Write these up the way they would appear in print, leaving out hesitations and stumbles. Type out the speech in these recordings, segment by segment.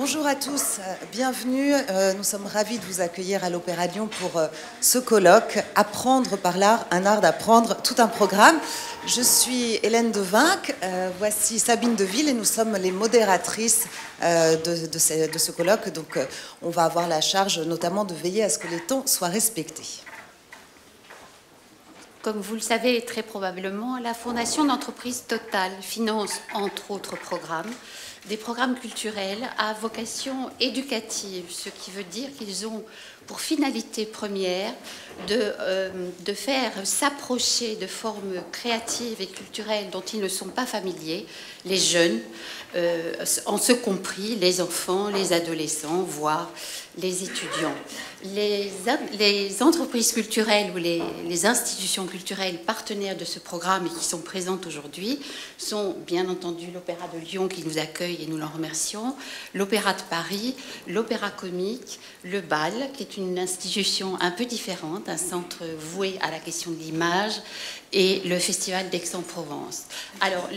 Bonjour à tous, bienvenue. Nous sommes ravis de vous accueillir à l'Opéra de Lyon pour ce colloque « Apprendre par l'art, un art d'apprendre », tout un programme. Je suis Hélène Devinck, voici Sabine Deville et nous sommes les modératrices de ce colloque. Donc on va avoir la charge notamment de veiller à ce que les temps soient respectés. Comme vous le savez très probablement, la Fondation d'entreprise Total finance, entre autres programmes, des programmes culturels à vocation éducative, ce qui veut dire qu'ils ont pour finalité première de faire s'approcher de formes créatives et culturelles dont ils ne sont pas familiers les jeunes, en ce compris les enfants, les adolescents, voire les étudiants. Les entreprises culturelles ou les institutions culturelles partenaires de ce programme et qui sont présentes aujourd'hui sont bien entendu l'Opéra de Lyon qui nous accueille et nous l'en remercions, l'Opéra de Paris, l'Opéra Comique, le BAL qui est une institution un peu différente, un centre voué à la question de l'image, et le Festival d'Aix-en-Provence. Alors,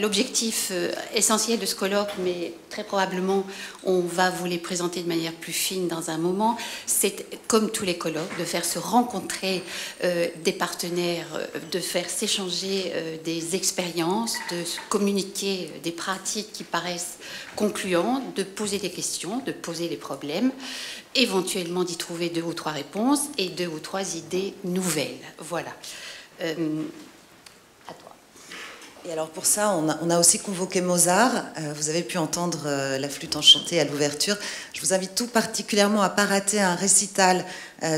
l'objectif essentiel de ce colloque, mais très probablement on va vous les présenter de manière plus fine dans un moment, c'est, comme tous les colloques, de faire se rencontrer des partenaires, de faire s'échanger des expériences, de communiquer des pratiques qui paraissent concluantes, de poser des questions, de poser des problèmes, éventuellement d'y trouver 2 ou 3 réponses et 2 ou 3 idées nouvelles. Voilà. À toi. Et alors pour ça, on a aussi convoqué Mozart. Vous avez pu entendre la flûte enchantée à l'ouverture. Je vous invite tout particulièrement à ne pas rater un récital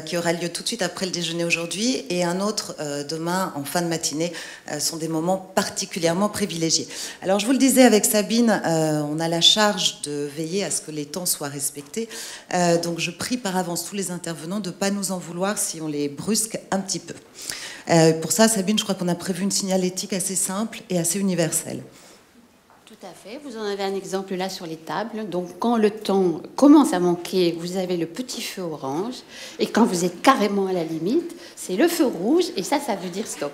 qui aura lieu tout de suite après le déjeuner aujourd'hui et un autre demain en fin de matinée. Sont des moments particulièrement privilégiés. Alors je vous le disais avec Sabine, on a la charge de veiller à ce que les temps soient respectés. Donc je prie par avance tous les intervenants de ne pas nous en vouloir si on les brusque un petit peu. Pour ça, Sabine, je crois qu'on a prévu une signalétique assez simple et assez universelle. Tout à fait. Vous en avez un exemple là sur les tables. Donc, quand le temps commence à manquer, vous avez le petit feu orange. Et quand vous êtes carrément à la limite, c'est le feu rouge. Et ça veut dire stop.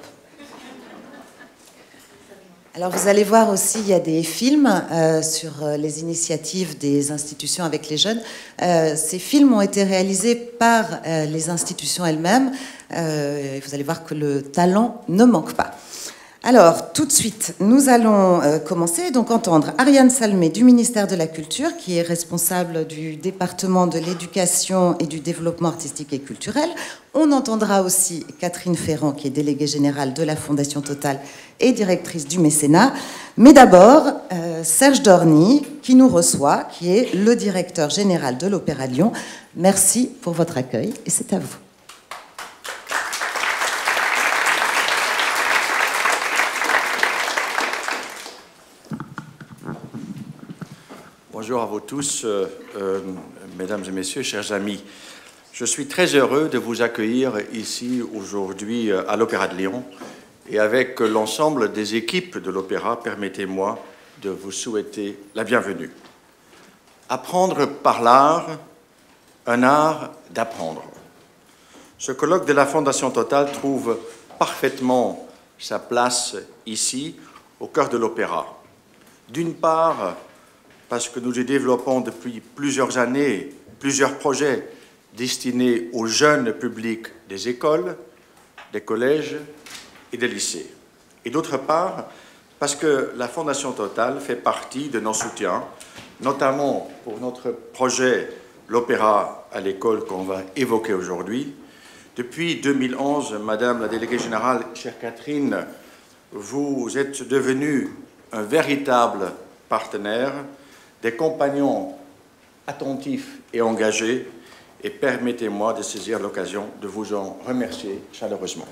Alors, vous allez voir aussi, il y a des films sur les initiatives des institutions avec les jeunes. Ces films ont été réalisés par les institutions elles-mêmes. Vous allez voir que le talent ne manque pas. Alors, tout de suite, nous allons commencer, donc entendre Ariane Salmé du ministère de la Culture, qui est responsable du département de l'éducation et du développement artistique et culturel. On entendra aussi Catherine Ferrand, qui est déléguée générale de la Fondation Total et directrice du mécénat. Mais d'abord, Serge Dorny, qui nous reçoit, qui est le directeur général de l'Opéra de Lyon. Merci pour votre accueil et c'est à vous. Bonjour à vous tous, mesdames et messieurs, chers amis. Je suis très heureux de vous accueillir ici aujourd'hui à l'Opéra de Lyon et avec l'ensemble des équipes de l'Opéra, permettez-moi de vous souhaiter la bienvenue. Apprendre par l'art, un art d'apprendre. Ce colloque de la Fondation Total trouve parfaitement sa place ici, au cœur de l'Opéra. D'une part, parce que nous y développons depuis plusieurs années plusieurs projets destinés aux jeunes publics des écoles, des collèges et des lycées. Et d'autre part, parce que la Fondation Total fait partie de nos soutiens, notamment pour notre projet L'Opéra à l'école qu'on va évoquer aujourd'hui. Depuis 2011, Madame la déléguée générale, chère Catherine, vous êtes devenue un véritable partenaire, des compagnons attentifs et engagés, et permettez-moi de saisir l'occasion de vous en remercier chaleureusement.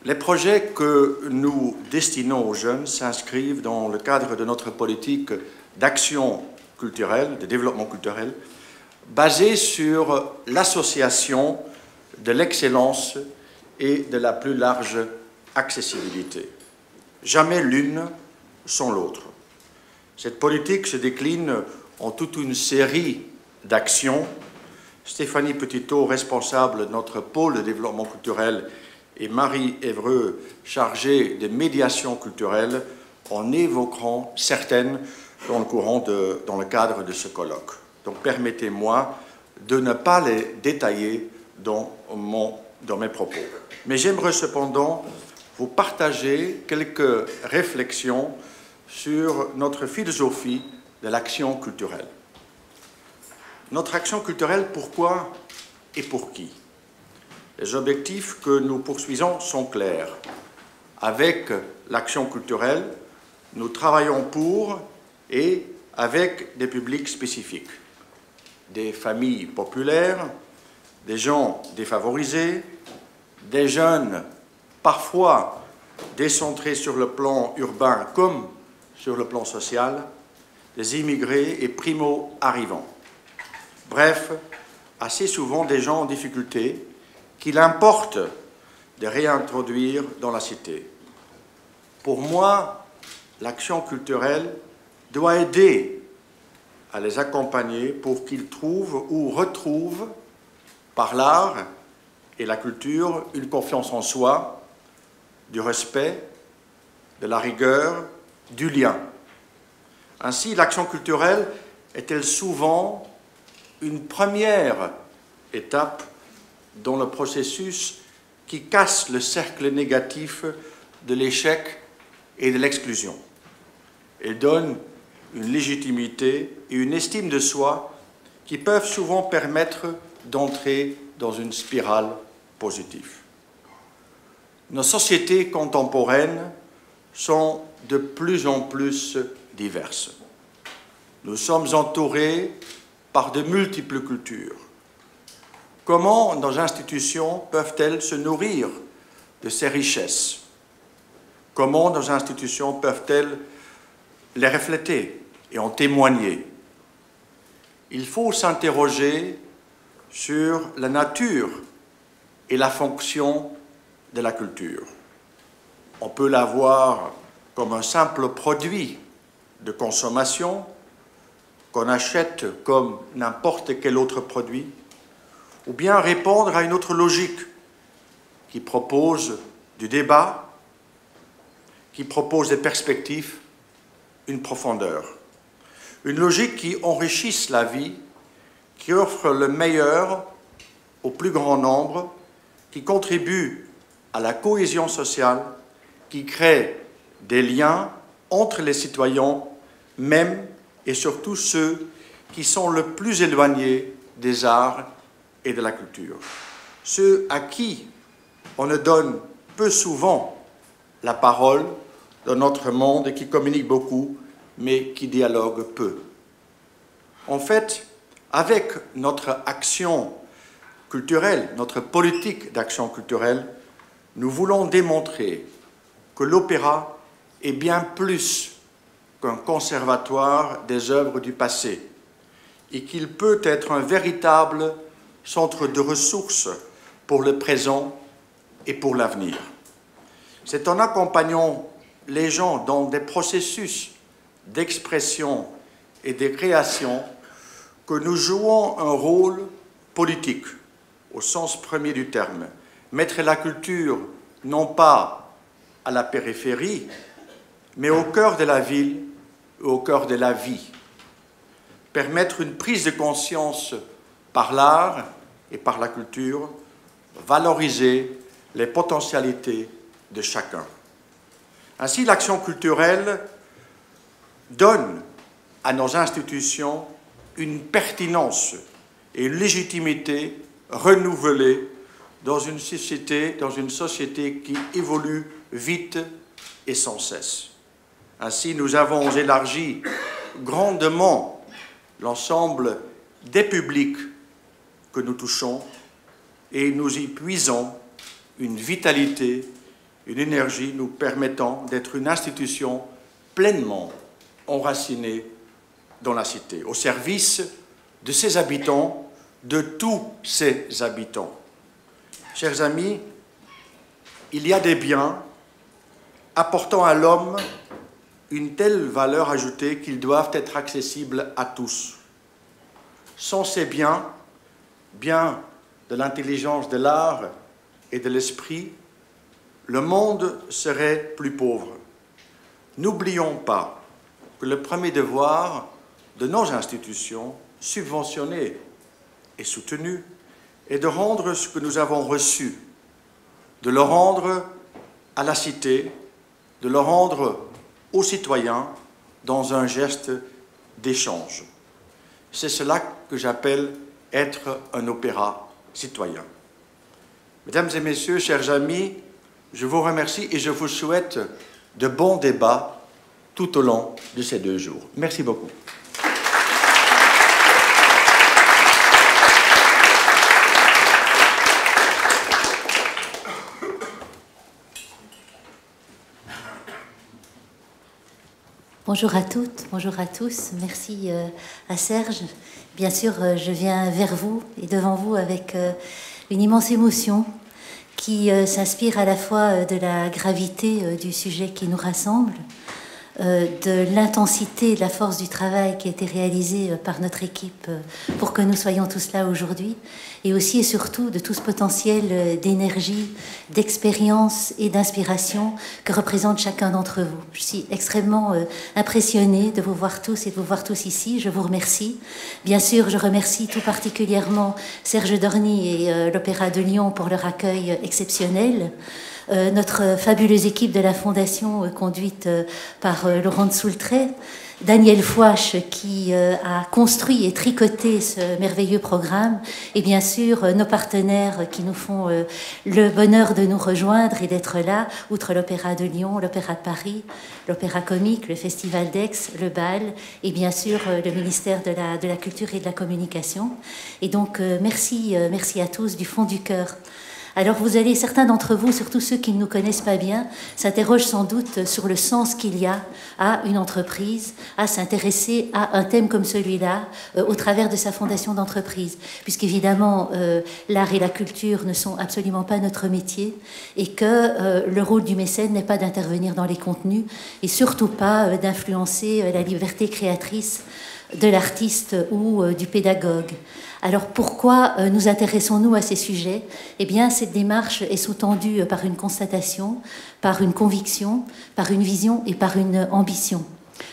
Les projets que nous destinons aux jeunes s'inscrivent dans le cadre de notre politique d'action culturelle, de développement culturel, basée sur l'association de l'excellence et de la plus large accessibilité. Jamais l'une sans l'autre. Cette politique se décline en toute une série d'actions. Stéphanie Petitot, responsable de notre pôle de développement culturel, et Marie Évreux, chargée des médiations culturelles, en évoqueront certaines dans le cadre de ce colloque. Donc permettez-moi de ne pas les détailler dans mes propos. Mais j'aimerais cependant vous partager quelques réflexions sur notre philosophie de l'action culturelle. Notre action culturelle, pourquoi et pour qui? Les objectifs que nous poursuivons sont clairs. Avec l'action culturelle, nous travaillons pour et avec des publics spécifiques. Des familles populaires, des gens défavorisés, des jeunes parfois décentrés sur le plan urbain comme sur le plan social, des immigrés et primo-arrivants. Bref, assez souvent des gens en difficulté qu'il importe de réintroduire dans la cité. Pour moi, l'action culturelle doit aider à les accompagner pour qu'ils trouvent ou retrouvent, par l'art et la culture, une confiance en soi, du respect, de la rigueur, du lien. Ainsi, l'action culturelle est-elle souvent une première étape dans le processus qui casse le cercle négatif de l'échec et de l'exclusion. Elle donne une légitimité et une estime de soi qui peuvent souvent permettre d'entrer dans une spirale positive. Nos sociétés contemporaines sont de plus en plus diverses. Nous sommes entourés par de multiples cultures. Comment nos institutions peuvent-elles se nourrir de ces richesses? Comment nos institutions peuvent-elles les refléter et en témoigner? Il faut s'interroger sur la nature et la fonction de la culture. On peut la voir comme un simple produit de consommation qu'on achète comme n'importe quel autre produit, ou bien répondre à une autre logique qui propose du débat, qui propose des perspectives, une profondeur. Une logique qui enrichisse la vie, qui offre le meilleur au plus grand nombre, qui contribue à la cohésion sociale, qui crée des liens entre les citoyens, même et surtout ceux qui sont le plus éloignés des arts et de la culture. Ceux à qui on ne donne peu souvent la parole dans notre monde et qui communiquent beaucoup, mais qui dialoguent peu. En fait, avec notre action culturelle, notre politique d'action culturelle, nous voulons démontrer que l'opéra est bien plus qu'un conservatoire des œuvres du passé et qu'il peut être un véritable centre de ressources pour le présent et pour l'avenir. C'est en accompagnant les gens dans des processus d'expression et de création que nous jouons un rôle politique, au sens premier du terme. Mettre la culture non pas à la périphérie, mais au cœur de la ville et au cœur de la vie. Permettre une prise de conscience par l'art et par la culture, valoriser les potentialités de chacun. Ainsi, l'action culturelle donne à nos institutions une pertinence et une légitimité renouvelée dans une société qui évolue vite et sans cesse. Ainsi, nous avons élargi grandement l'ensemble des publics que nous touchons et nous y puisons une vitalité, une énergie nous permettant d'être une institution pleinement enracinée dans la cité, au service de ses habitants, de tous ses habitants. Chers amis, il y a des biens apportant à l'homme une telle valeur ajoutée qu'ils doivent être accessibles à tous. Sans ces biens, biens de l'intelligence, de l'art et de l'esprit, le monde serait plus pauvre. N'oublions pas que le premier devoir de nos institutions, subventionnées et soutenues, est de rendre ce que nous avons reçu, de le rendre à la cité, de le rendre aux citoyens dans un geste d'échange. C'est cela que j'appelle être un opéra citoyen. Mesdames et messieurs, chers amis, je vous remercie et je vous souhaite de bons débats tout au long de ces 2 jours. Merci beaucoup. Bonjour à toutes, bonjour à tous. Merci à Serge. Bien sûr, je viens vers vous et devant vous avec une immense émotion qui s'inspire à la fois de la gravité du sujet qui nous rassemble, de l'intensité et de la force du travail qui a été réalisé par notre équipe pour que nous soyons tous là aujourd'hui, et aussi et surtout de tout ce potentiel d'énergie, d'expérience et d'inspiration que représente chacun d'entre vous. Je suis extrêmement impressionnée de vous voir tous et de vous voir tous ici. Je vous remercie. Bien sûr, je remercie tout particulièrement Serge Dorny et l'Opéra de Lyon pour leur accueil exceptionnel. Notre fabuleuse équipe de la Fondation conduite par Laurent de Soultret, Daniel Fouache qui a construit et tricoté ce merveilleux programme, et bien sûr nos partenaires qui nous font le bonheur de nous rejoindre et d'être là, outre l'Opéra de Lyon, l'Opéra de Paris, l'Opéra Comique, le Festival d'Aix, le BAL, et bien sûr le ministère de la Culture et de la Communication. Et donc merci à tous du fond du cœur. Alors vous allez, certains d'entre vous, surtout ceux qui ne nous connaissent pas bien, s'interrogent sans doute sur le sens qu'il y a à une entreprise, à s'intéresser à un thème comme celui-là au travers de sa fondation d'entreprise. Puisqu'évidemment, l'art et la culture ne sont absolument pas notre métier et que le rôle du mécène n'est pas d'intervenir dans les contenus et surtout pas d'influencer la liberté créatrice de l'artiste ou du pédagogue. Alors pourquoi nous intéressons-nous à ces sujets? Eh bien, cette démarche est sous-tendue par une constatation, par une conviction, par une vision et par une ambition.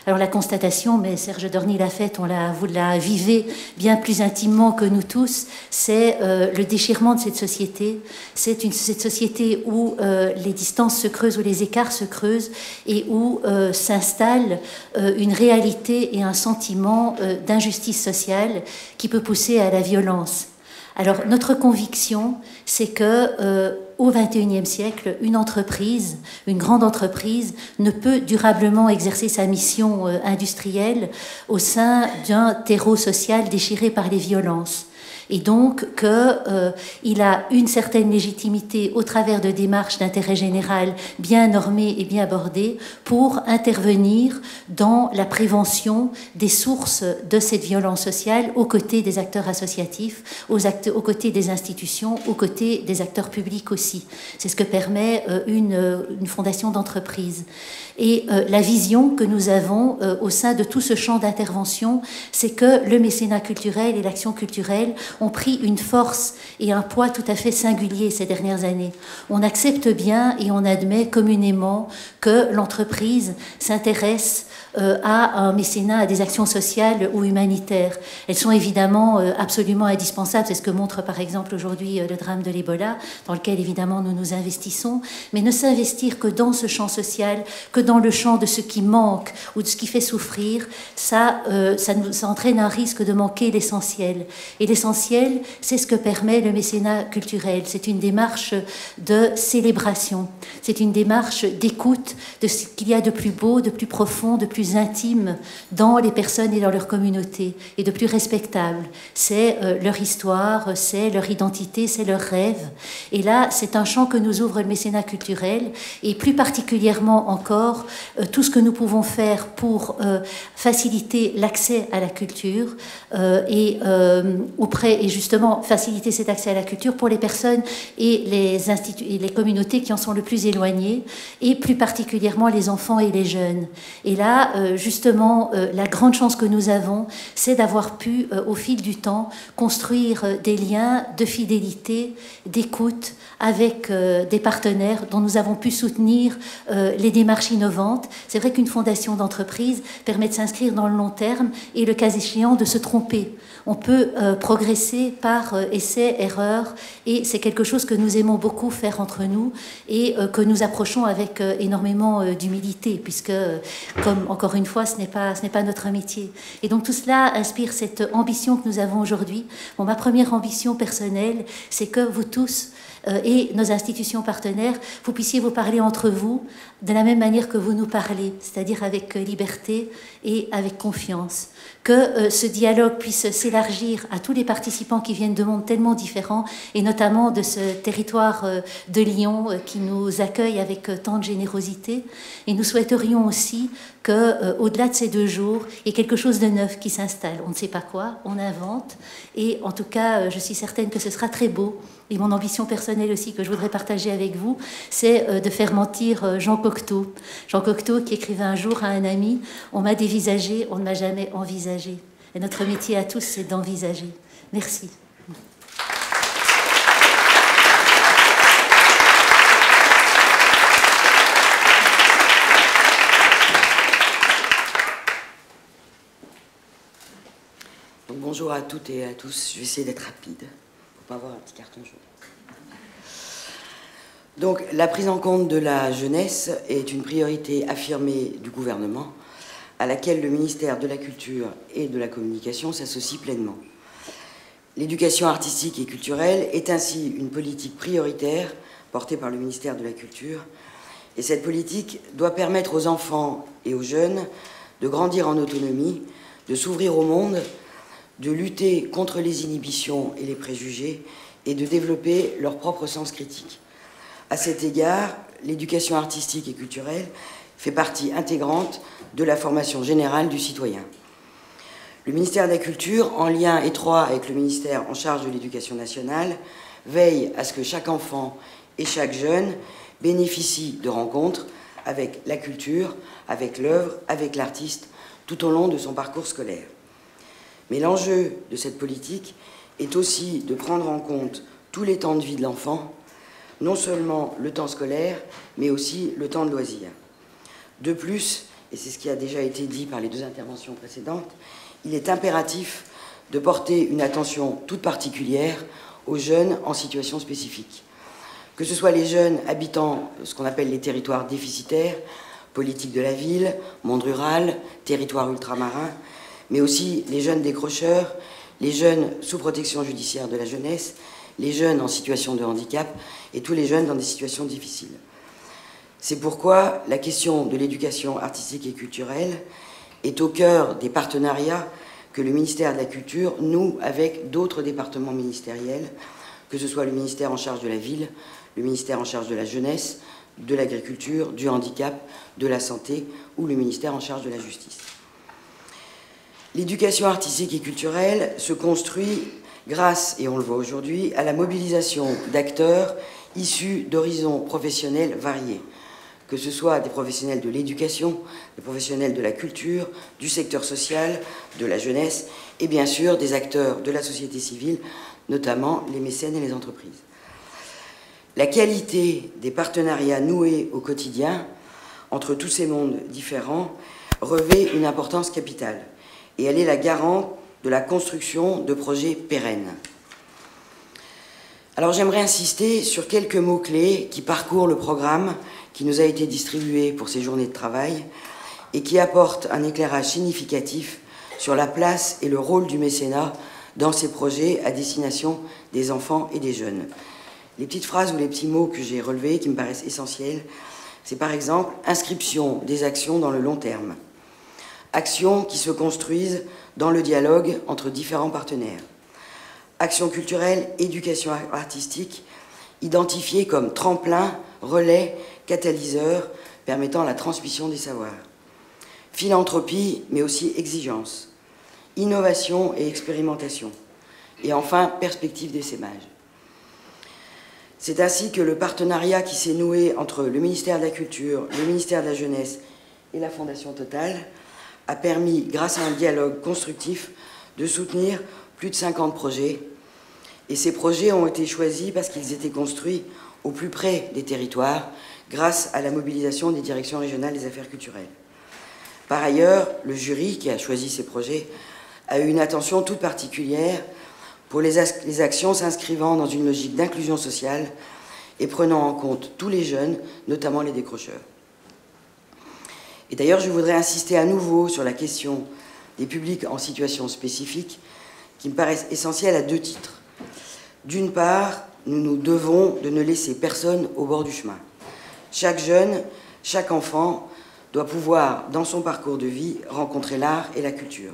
Alors la constatation, mais Serge Dorny l'a faite, vous la vivez bien plus intimement que nous tous, c'est le déchirement de cette société. C'est cette société où les distances se creusent, où les écarts se creusent et où s'installe une réalité et un sentiment d'injustice sociale qui peut pousser à la violence. Alors notre conviction, c'est que au XXIe siècle, une entreprise, une grande entreprise, ne peut durablement exercer sa mission industrielle au sein d'un terreau social déchiré par les violences. Et donc qu'il a une certaine légitimité au travers de démarches d'intérêt général bien normées et bien abordées pour intervenir dans la prévention des sources de cette violence sociale aux côtés des acteurs associatifs, aux côtés des institutions, aux côtés des acteurs publics aussi. C'est ce que permet une fondation d'entreprise. Et la vision que nous avons au sein de tout ce champ d'intervention, c'est que le mécénat culturel et l'action culturelle ont pris une force et un poids tout à fait singulier ces dernières années. On accepte bien et on admet communément que l'entreprise s'intéresse à un mécénat, à des actions sociales ou humanitaires. Elles sont évidemment absolument indispensables. C'est ce que montre par exemple aujourd'hui le drame de l'Ebola, dans lequel évidemment nous nous investissons. Mais ne s'investir que dans ce champ social, que dans le champ de ce qui manque ou de ce qui fait souffrir, ça entraîne un risque de manquer l'essentiel. Et l'essentiel, c'est ce que permet le mécénat culturel. C'est une démarche de célébration. C'est une démarche d'écoute de ce qu'il y a de plus beau, de plus profond, de plus intime dans les personnes et dans leur communauté, et de plus respectable. C'est leur histoire, c'est leur identité, c'est leur rêve. Et là, c'est un champ que nous ouvre le mécénat culturel, et plus particulièrement encore, tout ce que nous pouvons faire pour faciliter l'accès à la culture et justement faciliter cet accès à la culture pour les personnes et les communautés qui en sont le plus éloignées, et plus particulièrement les enfants et les jeunes. Et là, là, justement, la grande chance que nous avons, c'est d'avoir pu, au fil du temps, construire des liens de fidélité, d'écoute avec des partenaires dont nous avons pu soutenir les démarches innovantes. C'est vrai qu'une fondation d'entreprise permet de s'inscrire dans le long terme et, le cas échéant, de se tromper. On peut progresser par essai, erreur, et c'est quelque chose que nous aimons beaucoup faire entre nous et que nous approchons avec énormément d'humilité, puisque, comme encore une fois, ce n'est pas notre métier. Et donc tout cela inspire cette ambition que nous avons aujourd'hui. Bon, ma première ambition personnelle, c'est que vous tous et nos institutions partenaires, vous puissiez vous parler entre vous de la même manière que vous nous parlez, c'est-à-dire avec liberté et avec confiance. Que ce dialogue puisse s'élargir à tous les participants qui viennent de mondes tellement différents, et notamment de ce territoire de Lyon qui nous accueille avec tant de générosité. Et nous souhaiterions aussi qu'au-delà de ces 2 jours, il y ait quelque chose de neuf qui s'installe. On ne sait pas quoi, on invente, et en tout cas, je suis certaine que ce sera très beau. Et mon ambition personnelle aussi, que je voudrais partager avec vous, c'est de faire mentir Jean Cocteau. Jean Cocteau qui écrivait un jour à un ami « On m'a dévisagé, on ne m'a jamais envisagé ». Et notre métier à tous, c'est d'envisager. Merci. Donc, bonjour à toutes et à tous. Je vais essayer d'être rapide pour pas avoir un petit carton jaune. Donc, la prise en compte de la jeunesse est une priorité affirmée du gouvernement, à laquelle le ministère de la Culture et de la Communication s'associe pleinement. L'éducation artistique et culturelle est ainsi une politique prioritaire portée par le ministère de la Culture, et cette politique doit permettre aux enfants et aux jeunes de grandir en autonomie, de s'ouvrir au monde, de lutter contre les inhibitions et les préjugés et de développer leur propre sens critique. À cet égard, l'éducation artistique et culturelle fait partie intégrante de la formation générale du citoyen. Le ministère de la Culture, en lien étroit avec le ministère en charge de l'Éducation nationale, veille à ce que chaque enfant et chaque jeune bénéficie de rencontres avec la culture, avec l'œuvre, avec l'artiste, tout au long de son parcours scolaire. Mais l'enjeu de cette politique est aussi de prendre en compte tous les temps de vie de l'enfant, non seulement le temps scolaire, mais aussi le temps de loisir. De plus, et c'est ce qui a déjà été dit par les 2 interventions précédentes, il est impératif de porter une attention toute particulière aux jeunes en situation spécifique. Que ce soit les jeunes habitant ce qu'on appelle les territoires déficitaires, politique de la ville, monde rural, territoire ultramarin, mais aussi les jeunes décrocheurs, les jeunes sous protection judiciaire de la jeunesse, les jeunes en situation de handicap et tous les jeunes dans des situations difficiles. C'est pourquoi la question de l'éducation artistique et culturelle est au cœur des partenariats que le ministère de la Culture noue avec d'autres départements ministériels, que ce soit le ministère en charge de la ville, le ministère en charge de la jeunesse, de l'agriculture, du handicap, de la santé ou le ministère en charge de la justice. L'éducation artistique et culturelle se construit grâce, et on le voit aujourd'hui, à la mobilisation d'acteurs issus d'horizons professionnels variés, que ce soit des professionnels de l'éducation, des professionnels de la culture, du secteur social, de la jeunesse, et bien sûr des acteurs de la société civile, notamment les mécènes et les entreprises. La qualité des partenariats noués au quotidien entre tous ces mondes différents revêt une importance capitale, et elle est la garante de la construction de projets pérennes. Alors j'aimerais insister sur quelques mots-clés qui parcourent le programme qui nous a été distribué pour ces journées de travail et qui apportent un éclairage significatif sur la place et le rôle du mécénat dans ces projets à destination des enfants et des jeunes. Les petites phrases ou les petits mots que j'ai relevés qui me paraissent essentiels, c'est par exemple inscription des actions dans le long terme, actions qui se construisent dans le dialogue entre différents partenaires, actions culturelles, éducation artistique, identifiées comme tremplin, relais, catalyseur, permettant la transmission des savoirs, philanthropie, mais aussi exigence, innovation et expérimentation, et enfin perspective d'essaimage. C'est ainsi que le partenariat qui s'est noué entre le ministère de la Culture, le ministère de la Jeunesse et la Fondation Total a permis, grâce à un dialogue constructif, de soutenir plus de 50 projets. Et ces projets ont été choisis parce qu'ils étaient construits au plus près des territoires, grâce à la mobilisation des directions régionales des affaires culturelles. Par ailleurs, le jury qui a choisi ces projets a eu une attention toute particulière pour les actions s'inscrivant dans une logique d'inclusion sociale et prenant en compte tous les jeunes, notamment les décrocheurs. Et d'ailleurs, je voudrais insister à nouveau sur la question des publics en situation spécifique, qui me paraissent essentielles à 2 titres. D'une part, nous nous devons de ne laisser personne au bord du chemin. Chaque jeune, chaque enfant doit pouvoir, dans son parcours de vie, rencontrer l'art et la culture.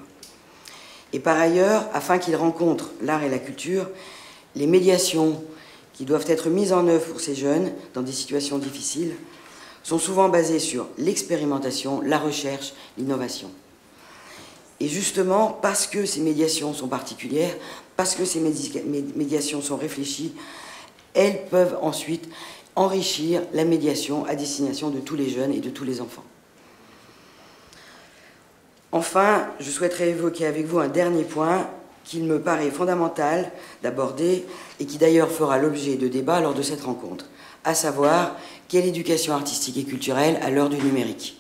Et par ailleurs, afin qu'il rencontre l'art et la culture, les médiations qui doivent être mises en œuvre pour ces jeunes dans des situations difficiles sont souvent basées sur l'expérimentation, la recherche, l'innovation. Et justement, parce que ces médiations sont particulières, parce que ces médiations sont réfléchies, elles peuvent ensuite enrichir la médiation à destination de tous les jeunes et de tous les enfants. Enfin, je souhaiterais évoquer avec vous un dernier point qu'il me paraît fondamental d'aborder et qui d'ailleurs fera l'objet de débats lors de cette rencontre, à savoir quelle éducation artistique et culturelle à l'heure du numérique.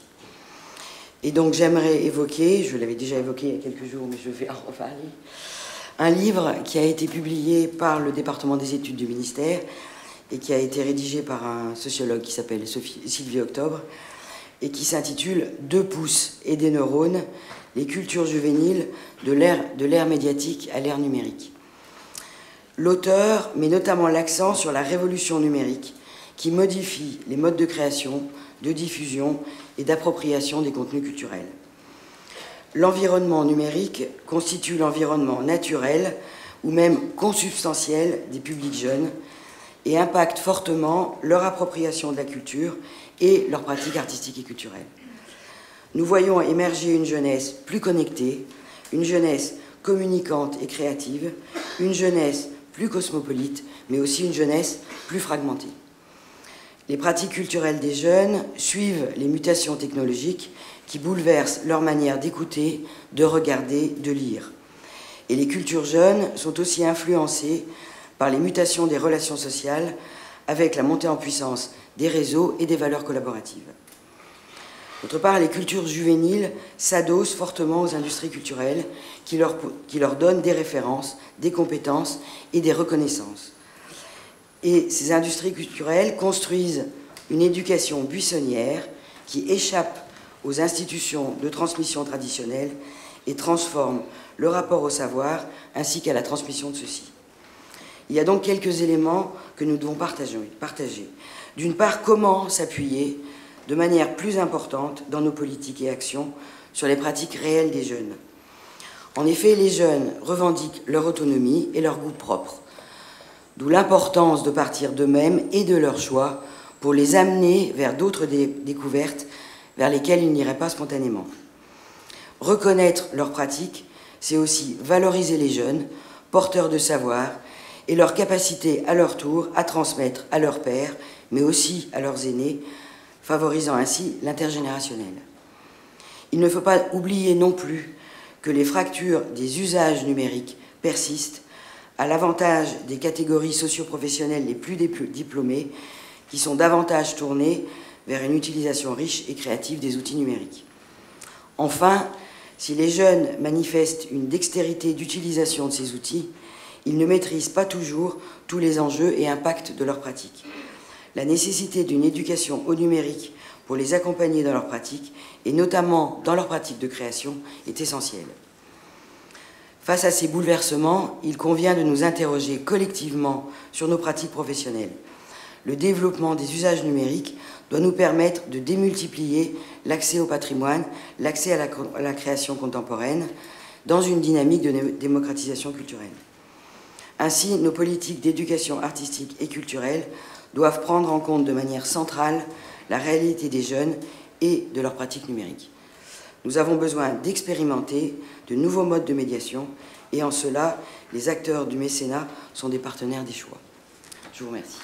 Et donc j'aimerais évoquer, je l'avais déjà évoqué il y a quelques jours, mais je vais en reparler, un livre qui a été publié par le département des études du ministère et qui a été rédigé par un sociologue qui s'appelle Sylvie Octobre et qui s'intitule « 2 pouces et des neurones, les cultures juvéniles de l'ère médiatique à l'ère numérique ». L'auteur met notamment l'accent sur la révolution numérique qui modifie les modes de création, de diffusion et d'appropriation des contenus culturels. L'environnement numérique constitue l'environnement naturel ou même consubstantiel des publics jeunes et impacte fortement leur appropriation de la culture et leurs pratiques artistiques et culturelles. Nous voyons émerger une jeunesse plus connectée, une jeunesse communicante et créative, une jeunesse plus cosmopolite, mais aussi une jeunesse plus fragmentée. Les pratiques culturelles des jeunes suivent les mutations technologiques qui bouleversent leur manière d'écouter, de regarder, de lire. Et les cultures jeunes sont aussi influencées par les mutations des relations sociales avec la montée en puissance des réseaux et des valeurs collaboratives. D'autre part, les cultures juvéniles s'adossent fortement aux industries culturelles qui leur donnent des références, des compétences et des reconnaissances. Et ces industries culturelles construisent une éducation buissonnière qui échappe aux institutions de transmission traditionnelles et transforme le rapport au savoir ainsi qu'à la transmission de ceux-ci. Il y a donc quelques éléments que nous devons partager. D'une part, comment s'appuyer de manière plus importante dans nos politiques et actions sur les pratiques réelles des jeunes. En effet, les jeunes revendiquent leur autonomie et leur goût propre, d'où l'importance de partir d'eux-mêmes et de leurs choix pour les amener vers d'autres découvertes vers lesquelles ils n'iraient pas spontanément. Reconnaître leurs pratiques, c'est aussi valoriser les jeunes, porteurs de savoir, et leur capacité à leur tour à transmettre à leurs pairs, mais aussi à leurs aînés, favorisant ainsi l'intergénérationnel. Il ne faut pas oublier non plus que les fractures des usages numériques persistent à l'avantage des catégories socio-professionnelles les plus diplômées qui sont davantage tournées vers une utilisation riche et créative des outils numériques. Enfin, si les jeunes manifestent une dextérité d'utilisation de ces outils, ils ne maîtrisent pas toujours tous les enjeux et impacts de leurs pratiques. La nécessité d'une éducation au numérique pour les accompagner dans leurs pratiques, et notamment dans leurs pratiques de création, est essentielle. Face à ces bouleversements, il convient de nous interroger collectivement sur nos pratiques professionnelles. Le développement des usages numériques doit nous permettre de démultiplier l'accès au patrimoine, l'accès à la création contemporaine, dans une dynamique de démocratisation culturelle. Ainsi, nos politiques d'éducation artistique et culturelle doivent prendre en compte de manière centrale la réalité des jeunes et de leurs pratiques numériques. Nous avons besoin d'expérimenter de nouveaux modes de médiation et en cela, les acteurs du mécénat sont des partenaires des choix. Je vous remercie.